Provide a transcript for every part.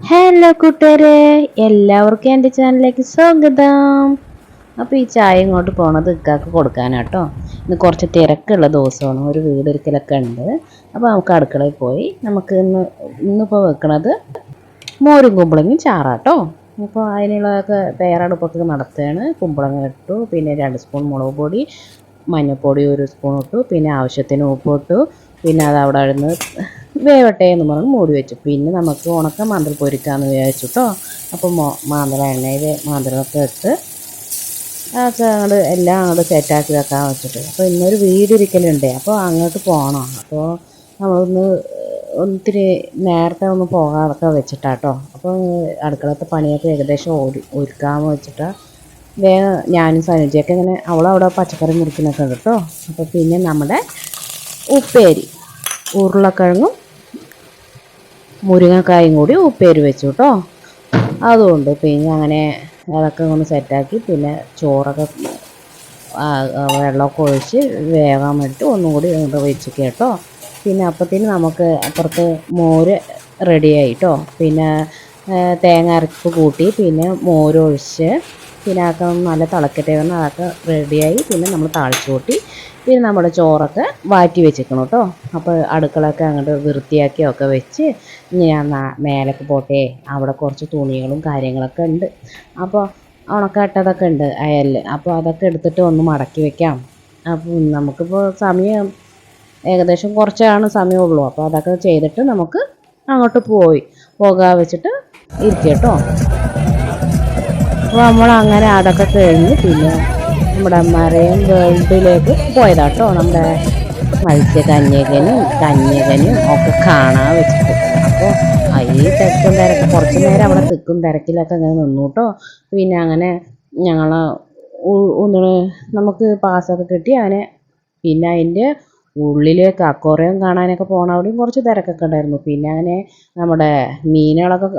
Hello കൂട്ടുകാരെ, എല്ലാവർക്കും എൻ്റെ ചാനലിലേക്ക് സ്വാഗതം. അപ്പോൾ ഈ ചായ ഇങ്ങോട്ട് പോണത് ഇക്കാക്ക് കൊടുക്കാനാട്ടോ. ഇന്ന് കുറച്ച് തിരക്കുള്ള ദിവസമാണ്, ഒരു വീടൊരിക്കലൊക്കെ ഉണ്ട്. അപ്പോൾ നമുക്ക് അടുക്കളയിൽ പോയി നമുക്ക് ഇന്നിപ്പോൾ വെക്കണത് മോരും കുമ്പളങ്ങയും ചാറാട്ടോ. അപ്പോൾ അതിനുള്ളതൊക്കെ തയ്യാറെടുപ്പൊക്കെ നടത്തുകയാണ്. കുമ്പളങ്ങ ഇട്ടു, പിന്നെ 2 സ്പൂൺ മുളക് പൊടി, മഞ്ഞൾപ്പൊടി 1 സ്പൂൺ ഇട്ടു, പിന്നെ ആവശ്യത്തിന് ഉപ്പ് ഇട്ടു. പിന്നെ അത് അവിടെ ഇരുന്ന് വേവട്ടെ എന്ന് പറഞ്ഞ് മൂടി വെച്ചു. പിന്നെ നമുക്ക് ഉണക്ക മാന്തൽ പൊരിക്കാമെന്ന് വിചാരിച്ചു കേട്ടോ. അപ്പോൾ മാന്തള എണ്ണയിൽ മാന്തളൊക്കെ ഇട്ട് അതൊക്കെ അങ്ങോട്ട് എല്ലാം അങ്ങോട്ട് സെറ്റാക്കി വെക്കാൻ വെച്ചിട്ട്. അപ്പോൾ ഇന്നൊരു വീടിരിക്കലുണ്ട്, അപ്പോൾ അങ്ങോട്ട് പോകണം. അപ്പോൾ നമ്മളൊന്ന് ഒത്തിരി നേരത്തെ ഒന്ന് പോകാതൊക്കെ വെച്ചിട്ടാട്ടോ. അപ്പോൾ അടുക്കളത്തെ പണിയൊക്കെ ഏകദേശം ഒരുക്കാമെന്ന് വെച്ചിട്ടാണ് വേഗം ഞാനും സനുജയൊക്കെ ഇങ്ങനെ അവളവിടെ പച്ചക്കറി മുറിക്കുന്നൊക്കെ ഉണ്ട് കേട്ടോ. അപ്പോൾ പിന്നെ നമ്മുടെ ഉപ്പേരി ഉരുളക്കിഴങ്ങും മുരിങ്ങക്കായും കൂടി ഉപ്പേരി വെച്ചു കേട്ടോ. അതുകൊണ്ട് പിന്നെ അങ്ങനെ അതൊക്കെ ഒന്ന് സെറ്റാക്കി. പിന്നെ ചോറൊക്കെ വെള്ളമൊക്കെ ഒഴിച്ച് വേകാൻ വേണ്ടിയിട്ട് ഒന്നും കൂടി ഇങ്ങോട്ട് വെച്ച് കേട്ടോ. പിന്നെ അപ്പത്തിന് നമുക്ക് അപ്പുറത്ത് മോര് റെഡിയായി കേട്ടോ. പിന്നെ തേങ്ങ അരപ്പ് കൂട്ടി പിന്നെ മോരൊഴിച്ച് പിന്നെ അതൊക്കെ നല്ല തിളക്കട്ടെ വന്ന് അതൊക്കെ റെഡിയായി. പിന്നെ നമ്മൾ താളിച്ച് കൂട്ടി പിന്നെ നമ്മുടെ ചോറൊക്കെ വാറ്റി വെച്ചിരിക്കണം കേട്ടോ. അപ്പോൾ അടുക്കളയൊക്കെ അങ്ങോട്ട് വൃത്തിയാക്കിയൊക്കെ വെച്ച് ഞാൻ മേലേക്ക് പോട്ടെ. അവിടെ കുറച്ച് തുണികളും കാര്യങ്ങളൊക്കെ ഉണ്ട്. അപ്പോൾ ഉണക്കാട്ടതൊക്കെ ഉണ്ട് അയലിൽ. അപ്പോൾ അതൊക്കെ എടുത്തിട്ട് ഒന്ന് മടക്കി വെക്കാം. അപ്പോൾ നമുക്കിപ്പോൾ സമയം ഏകദേശം കുറച്ചാണ് സമയമുള്ളൂ. അപ്പോൾ അതൊക്കെ ചെയ്തിട്ട് നമുക്ക് അങ്ങോട്ട് പോകാൻ വെച്ചിട്ട് ഇരിക്കുക കേട്ടോ. അപ്പോൾ നമ്മളങ്ങനെ അതൊക്കെ കഴിഞ്ഞ് പിന്നെ നമ്മുടെ മറൈൻ വേൾഡിലേക്ക് പോയതാട്ടോ. നമ്മുടെ കന്യകനും ഒക്കെ കാണാൻ വെച്ചിട്ട്. അപ്പോൾ ഈ തിരക്കും കുറച്ച് നേരം അവിടെ തിക്കും തിരക്കിലൊക്കെ അങ്ങനെ നിന്നു കേട്ടോ. പിന്നെ അങ്ങനെ ഞങ്ങൾ നമുക്ക് പാസ്സൊക്കെ കിട്ടി. അങ്ങനെ പിന്നെ അതിൻ്റെ ഉള്ളിലേക്ക് അക്വേറിയം കാണാനൊക്കെ പോകണം. അവിടെയും കുറച്ച് തിരക്കൊക്കെ ഉണ്ടായിരുന്നു. പിന്നെ അങ്ങനെ നമ്മുടെ മീനുകളൊക്കെ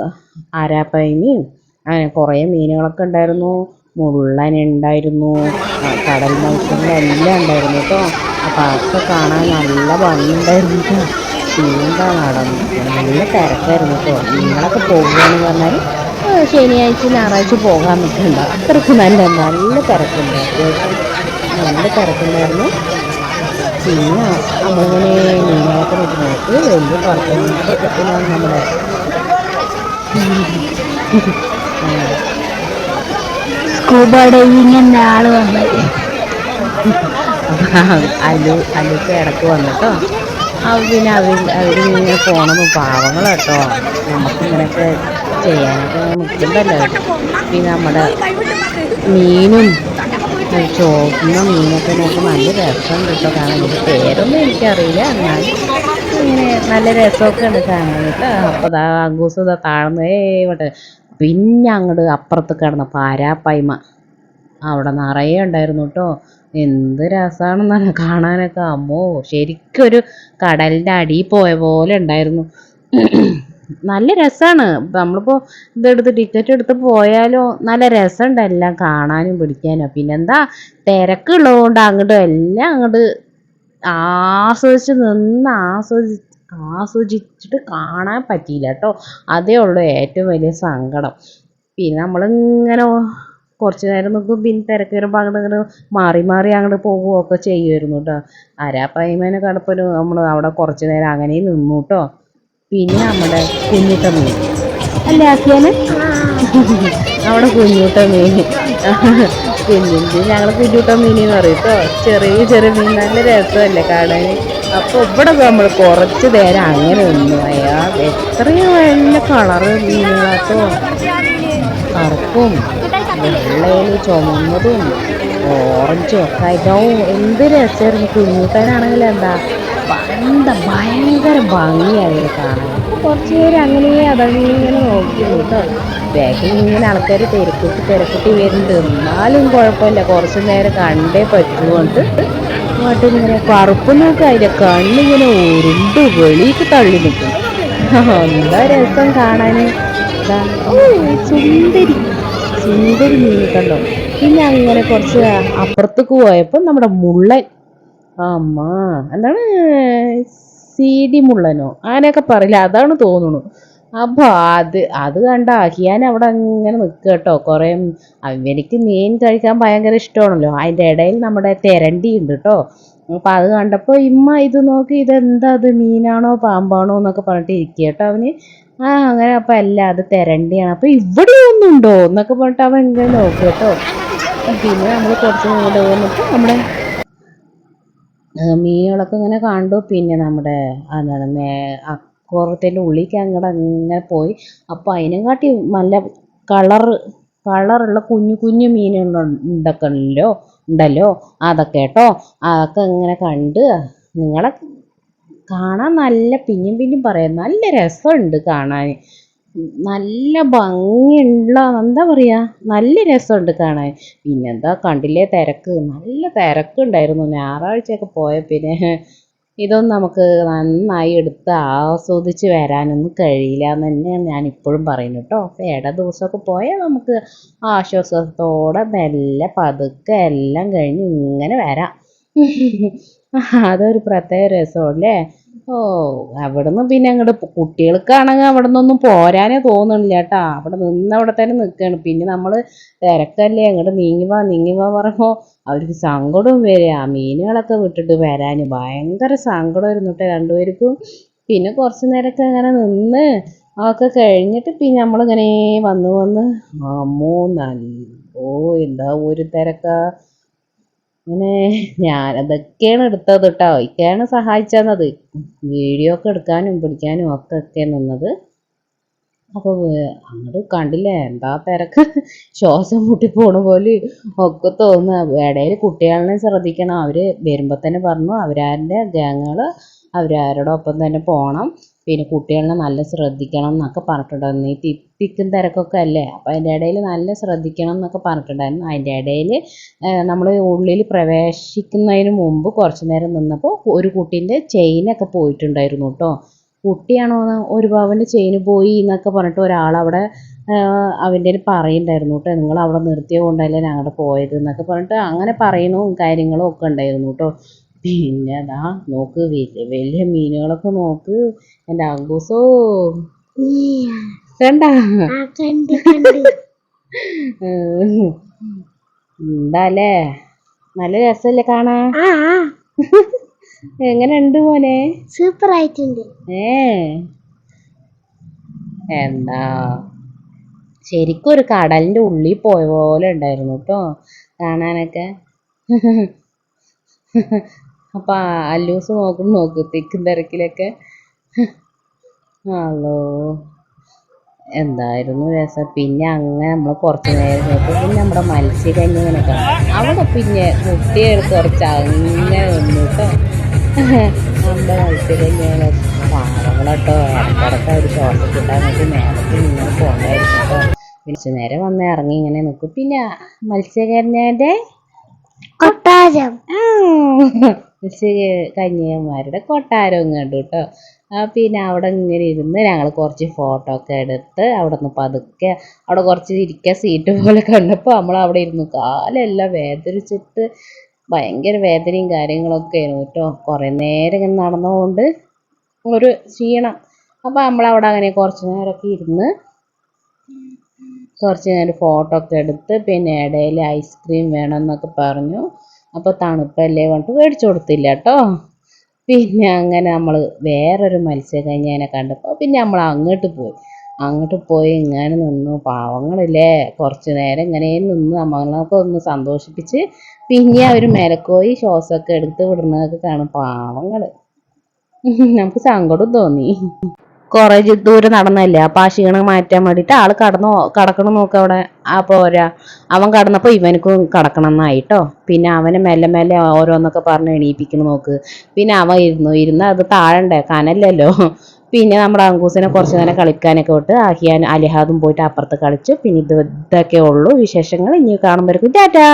ആരാപ്പയ്മയും അങ്ങനെ കുറേ മീനുകളൊക്കെ ഉണ്ടായിരുന്നു. മുള്ളനുണ്ടായിരുന്നു, കടൽ മത്സ്യങ്ങളെല്ലാം ഉണ്ടായിരുന്നു കേട്ടോ. അപ്പോൾ അതൊക്കെ കാണാൻ നല്ല ഭംഗിയുണ്ടായിരുന്നു കേട്ടോ. നീന്താ നടന്നു നല്ല തിരക്കായിരുന്നു കേട്ടോ. നിങ്ങളൊക്കെ പോകുകയെന്ന് പറഞ്ഞാൽ ശനിയാഴ്ച ഞായറാഴ്ച പോകാൻ നിൽക്കണ്ട, അത്രയ്ക്ക് നല്ല തിരക്കുണ്ട്. അത്യാവശ്യം നല്ല തിരക്കുണ്ടായിരുന്നു. പിന്നെ നമ്മളിങ്ങനെ മീനുകളൊക്കെ നോക്കി വലിയ കുഴപ്പമില്ല. നമ്മുടെ സ്കൂബ ഡൈവിങ്ങിൻ്റെ ആൾ വന്നത് അല്ലുക്ക് ഇടക്ക് വന്നിട്ടോ. പിന്നെ അവരിങ്ങനെ പോകണമെന്ന് പാവങ്ങൾ കേട്ടോ. നമുക്കിങ്ങനെയൊക്കെ ചെയ്യാനൊക്കെ നിൽക്കണ്ടല്ലോ. പിന്നെ നമ്മുടെ മീനും ചോക്കുന്ന മീനൊക്കെ നോക്കി നല്ല രസമുണ്ട് കേട്ടോ കാണാൻ. എനിക്ക് പേരൊന്നും എനിക്കറിയില്ല, എന്നാലും ഇങ്ങനെ നല്ല രസമൊക്കെ ഉണ്ട് കാണാൻ കേട്ടോ. അപ്പോൾ അങ്കൂസ് താഴ്ന്നേ ഇവിടെ. പിന്നെ അങ്ങോട്ട് അപ്പുറത്ത് കിടന്ന പാരാപ്പായ്മ അവിടെ നിറയെ ഉണ്ടായിരുന്നു കേട്ടോ. എന്ത് രസമാണെന്നാണ് കാണാനൊക്കെ. അമ്മോ, ശരിക്കൊരു കടലിൻ്റെ അടിയിൽ പോയ പോലെ ഉണ്ടായിരുന്നു. നല്ല രസമാണ്. നമ്മളിപ്പോൾ ഇതെടുത്ത് ടിക്കറ്റ് എടുത്ത് പോയാലോ നല്ല രസമുണ്ട് എല്ലാം കാണാനും പിടിക്കാനും. പിന്നെന്താ തിരക്കുള്ളതുകൊണ്ട് അങ്ങോട്ട് എല്ലാം അങ്ങോട്ട് ആസ്വദിച്ച് നിന്ന് ആസ്വദിച്ചിട്ട് കാണാൻ പറ്റിയില്ല കേട്ടോ. അതേ ഉള്ളൂ ഏറ്റവും വലിയ സങ്കടം. പിന്നെ നമ്മളിങ്ങനെ കുറച്ച് നേരം നോക്കും, പിന്നെ തിരക്ക് വരുമ്പോൾ അങ്ങോട്ട് മാറി അങ്ങോട്ട് പോവുകയൊക്കെ ചെയ്യുമായിരുന്നു കേട്ടോ. ആരാപ്പയ്മേനെ കണ്ടപ്പോൾ നമ്മൾ അവിടെ കുറച്ച് നേരം അങ്ങനെ നിന്നു കേട്ടോ. പിന്നെ നമ്മുടെ കുഞ്ഞുട്ട മീൻ അല്ലേ ആക്കിയാന് നമ്മുടെ കുഞ്ഞുട്ട മീൻ ഞങ്ങൾ കുഞ്ഞുട്ട മീൻ എന്ന് പറയും കേട്ടോ. ചെറിയ മീൻ നല്ല രസമല്ലേ കാണാൻ. അപ്പോൾ ഇവിടെ നമ്മൾ കുറച്ച് നേരം അങ്ങനെ നിന്നു. എത്രയും നല്ല കളറ് മീനുകളാട്ടോ. കറുപ്പും വെള്ളയിൽ ചുമന്നതും ഓറഞ്ചും ഒക്കെ ആയിട്ടാവും. എന്ത് രസമായിരുന്നു. കുഞ്ഞുട്ടനാണെങ്കിൽ എന്താ ഭയങ്കര ഭംഗിയായിരുന്നു കാണാൻ. കുറച്ച് നേരം അങ്ങനെ അതങ്ങനെ നോക്കിയിരുന്നു കേട്ടോ. ബാക്കിൽ ഇങ്ങനെ ആൾക്കാർ തിരക്കിട്ട് വരുന്നുണ്ട്. എന്നാലും കുഴപ്പമില്ല, കുറച്ച് നേരം കണ്ടേ പറ്റുകൊണ്ട് അങ്ങോട്ട് ഇങ്ങനെ കറുപ്പ് നോക്കി അതിൻ്റെ കണ്ണിങ്ങനെ ഉരുണ്ട് വെളിക്ക് തള്ളി നിൽക്കും. എന്താ രസം കാണാൻ. സുന്ദരി മീൻ കണ്ടോ. പിന്നെ അങ്ങനെ കുറച്ച് അപ്പുറത്തേക്ക് പോയപ്പോൾ നമ്മുടെ മുള്ളൻ, എന്താണ് CD മുള്ളനോ അങ്ങനെയൊക്കെ പറയില്ല, അതാണ് തോന്നുന്നു. അപ്പൊ അത് കണ്ട അഹിയാൻ അവിടെ അങ്ങനെ നിൽക്കുക കേട്ടോ. കുറേ അവനിക്ക് മീൻ കഴിക്കാൻ ഭയങ്കര ഇഷ്ടമാണല്ലോ. അതിൻ്റെ ഇടയിൽ നമ്മുടെ തെരണ്ടി ഉണ്ട് കേട്ടോ. അപ്പം അത് കണ്ടപ്പോൾ ഇമ്മ ഇത് നോക്കി, ഇതെന്താ അത്, മീനാണോ പാമ്പാണോ എന്നൊക്കെ പറഞ്ഞിട്ട് ഇരിക്കുക കേട്ടോ അവന്. അങ്ങനെ അപ്പം അല്ല, അത് തെരണ്ടിയാണ്. അപ്പം ഇവിടെ ഒന്നുണ്ടോ എന്നൊക്കെ പറഞ്ഞിട്ട് അവൻ ഇങ്ങനെ നോക്കുക കേട്ടോ. പിന്നെ നമ്മൾ കുറച്ച് ഇങ്ങോട്ട് വന്നിട്ട് നമ്മുടെ മീനുകളൊക്കെ ഇങ്ങനെ കണ്ടു. പിന്നെ നമ്മുടെ എന്താണ് അക്വാറിയത്തിൻ്റെ ഉള്ളിലേക്ക് അങ്ങോട്ട് അങ്ങനെ പോയി. അപ്പോൾ അതിനെക്കാട്ടി നല്ല കളറുള്ള കുഞ്ഞു കുഞ്ഞു മീനുകൾ ഉണ്ടല്ലോ അതൊക്കെ കേട്ടോ. അതൊക്കെ ഇങ്ങനെ കണ്ട് നിങ്ങളെ കാണാൻ നല്ല പിന്നെയും പറയാം, നല്ല രസമുണ്ട് കാണാൻ. നല്ല ഭംഗിയുള്ള, എന്താ പറയുക, നല്ല രസമുണ്ട് കാണാൻ. പിന്നെന്താ കണ്ടില്ലേ തിരക്ക്, നല്ല തിരക്കുണ്ടായിരുന്നു. ഞായറാഴ്ചയൊക്കെ പോയ പിന്നെ ഇതൊന്നും നമുക്ക് നന്നായി എടുത്ത് ആസ്വദിച്ച് വരാനൊന്നും കഴിയില്ല എന്ന് തന്നെയാണ് ഞാൻ ഇപ്പോഴും പറയുന്നത് കേട്ടോ. അപ്പോൾ ദിവസമൊക്കെ പോയാൽ നമുക്ക് ആശ്വാസത്തോടെ മെല്ലെ പതുക്കെ എല്ലാം കഴിഞ്ഞ് ഇങ്ങനെ വരാം. അതൊരു പ്രത്യേക രസമല്ലേ. അവിടുന്ന് പിന്നെ അങ്ങോട്ട് കുട്ടികൾക്കാണെങ്കിൽ അവിടെ നിന്നൊന്നും പോരാനേ തോന്നുന്നില്ല കേട്ടോ. അവിടെ തന്നെ നിൽക്കുകയാണ്. പിന്നെ നമ്മൾ തിരക്കല്ലേ, അങ്ങോട്ട് നീങ്ങിവാ പറയുമ്പോൾ അവർക്ക് സങ്കടവും വരിക. ആ മീനുകളൊക്കെ വിട്ടിട്ട് വരാൻ ഭയങ്കര സങ്കടമായിരുന്നു കേട്ടോ രണ്ടുപേർക്കും. പിന്നെ കുറച്ച് നേരമൊക്കെ അങ്ങനെ നിന്ന് അതൊക്കെ കഴിഞ്ഞിട്ട് പിന്നെ നമ്മളിങ്ങനെ വന്ന് അമ്മോ എന്താ ഒരു തിരക്കാ. അങ്ങനെ ഞാനതൊക്കെയാണ് എടുത്തത് കേട്ടോ. ഇതൊക്കെയാണ് സഹായിച്ചത് വീഡിയോ ഒക്കെ എടുക്കാനും പിടിക്കാനും ഒക്കെ നിന്നത്. അപ്പോൾ അങ്ങോട്ട് കണ്ടില്ലേ എന്താ തിരക്ക്, ശ്വാസം മുട്ടി പോണ പോലെ ഒക്കെ തോന്നുക. ഇടയിൽ കുട്ടികളെ ശ്രദ്ധിക്കണം. അവർ വരുമ്പോൾ തന്നെ പറഞ്ഞു അവരാരുടെ ഗ്യാങ്ങുകൾ അവരാരോടൊപ്പം തന്നെ പോകണം. പിന്നെ കുട്ടികളെ നല്ല ശ്രദ്ധിക്കണം എന്നൊക്കെ പറഞ്ഞിട്ടുണ്ടായിരുന്നു. ഈ തിക്കും തിരക്കൊക്കെ അല്ലേ, അപ്പോൾ അതിൻ്റെ ഇടയിൽ നല്ല ശ്രദ്ധിക്കണം എന്നൊക്കെ പറഞ്ഞിട്ടുണ്ടായിരുന്നു. അതിൻ്റെ ഇടയിൽ നമ്മൾ ഉള്ളിൽ പ്രവേശിക്കുന്നതിന് മുമ്പ് കുറച്ച് നേരം നിന്നപ്പോൾ ഒരു കുട്ടീൻ്റെ ചെയിനൊക്കെ പോയിട്ടുണ്ടായിരുന്നു കേട്ടോ. കുട്ടിയാണോ ഒരു പവൻ്റെ ചെയിന് പോയി എന്നൊക്കെ പറഞ്ഞിട്ട് ഒരാളവിടെ അവൻ്റെ പറയുന്നുണ്ടായിരുന്നു കേട്ടോ. നിങ്ങൾ അവിടെ നിർത്തിയത് കൊണ്ടല്ലേ ഞങ്ങളുടെ പോയത് എന്നൊക്കെ പറഞ്ഞിട്ട് അങ്ങനെ പറയണവും കാര്യങ്ങളും ഒക്കെ ഉണ്ടായിരുന്നു കേട്ടോ. പിന്നെ അതാ നോക്ക്, വലിയ വലിയ മീനുകളൊക്കെ നോക്ക് എൻ്റെ അങ്കൂസോ, കണ്ട എന്താല്ലേ, നല്ല രസമല്ലേ കാണാ. എങ്ങനെയുണ്ട് മോനെ? സൂപ്പർ ആയിട്ടുണ്ട്. എന്താ ശരിക്കും ഒരു കടലിൻ്റെ ഉള്ളിൽ പോയ പോലെ ഉണ്ടായിരുന്നു കേട്ടോ കാണാനൊക്കെ. അപ്പം അല്ലൂസ് നോക്ക് തിക്കും തിരക്കിലൊക്കെ. ഹലോ, എന്തായിരുന്നു രസം. പിന്നെ അങ്ങനെ നമ്മൾ കുറച്ച് നേരം നോക്കും. പിന്നെ നമ്മുടെ മത്സ്യകന്യകനെ കാണാം. അവിടെ പിന്നെ കുട്ടികൾ കുറച്ച് അങ്ങനെ വന്നു കേട്ടോ. നമ്മുടെ മത്സ്യകന്യകനെ പാവങ്ങളട്ടോ, ഇടയ്ക്കിടയ്ക്ക് അവർ ശ്വാസം കിട്ടാൻ വേണ്ടി നേരത്തെ ഇങ്ങനെ പോകണ്ടായിരുന്നു കേട്ടോ. പിന്നെ നേരം വന്ന് ഇറങ്ങി ഇങ്ങനെ നിൽക്കും. പിന്നെ മത്സ്യകന്യൻ്റെ കൊട്ടാരം, കന്യകന്മാരുടെ കൊട്ടാരം കണ്ടു കേട്ടോ. പിന്നെ അവിടെ ഇങ്ങനെ ഇരുന്ന് ഞങ്ങൾ കുറച്ച് ഫോട്ടോ ഒക്കെ എടുത്ത് അവിടെ നിന്ന് പതുക്കെ അവിടെ കുറച്ച് ഇരിക്കാൻ സീറ്റ് പോലെ കണ്ടപ്പോൾ നമ്മൾ അവിടെ ഇരുന്നു. കാലെല്ലാം വേദനിച്ചിട്ട് ഭയങ്കര വേദനയും കാര്യങ്ങളൊക്കെ ആയിരുന്നു കേട്ടോ. കുറേ നേരം ഇങ്ങനെ നടന്നുകൊണ്ട് ഒരു ക്ഷീണം. അപ്പോൾ നമ്മളവിടെ അങ്ങനെ കുറച്ച് നേരമൊക്കെ ഇരുന്ന് കുറച്ച് നേരം ഫോട്ടോ ഒക്കെ എടുത്ത് പിന്നെ ഇടയിൽ ഐസ്ക്രീം വേണമെന്നൊക്കെ പറഞ്ഞു. അപ്പോൾ തണുപ്പല്ലേ പറഞ്ഞിട്ട് മേടിച്ചു കൊടുത്തില്ല കേട്ടോ. പിന്നെ അങ്ങനെ നമ്മൾ വേറൊരു മത്സ്യകന്യകനെ കണ്ടപ്പോൾ പിന്നെ നമ്മൾ അങ്ങോട്ട് പോയി ഇങ്ങനെ നിന്നു. പാവങ്ങളില്ലേ, കുറച്ച് നേരം ഇങ്ങനെ നിന്ന് നമ്മളൊക്കെ ഒന്ന് സന്തോഷിപ്പിച്ച് പിന്നെ അവർ മേലക്കോയി ശ്വാസമൊക്കെ എടുത്ത് വിടുന്നതൊക്കെ കാണും. പാവങ്ങൾ, നമുക്ക് സങ്കടം തോന്നി. കുറേ ദൂരം നടന്നല്ലേ, അപ്പം ആ ക്ഷീണം മാറ്റാൻ വേണ്ടിയിട്ട് ആൾ കടക്കണം നോക്കുക അവിടെ. പോരാ, അവൻ കടന്നപ്പോൾ ഇവനക്കും കടക്കണം എന്നായിട്ടോ. പിന്നെ അവനെ മെല്ലെ മെല്ലെ ഓരോന്നൊക്കെ പറഞ്ഞ് എണീപ്പിക്കണം നോക്ക്. പിന്നെ അവൻ ഇരുന്ന് അത് താഴണ്ടേ, കനല്ലല്ലോ. പിന്നെ നമ്മുടെ അങ്കൂസിനെ കുറച്ച് നേരം കളിക്കാനൊക്കെ വിട്ട് അലിഹാദും പോയിട്ട് അപ്പുറത്ത് കളിച്ചു. പിന്നെ ഇതൊക്കെ ഉള്ളൂ വിശേഷങ്ങൾ. ഇനി കാണുമ്പോഴേക്കും ടാറ്റാ.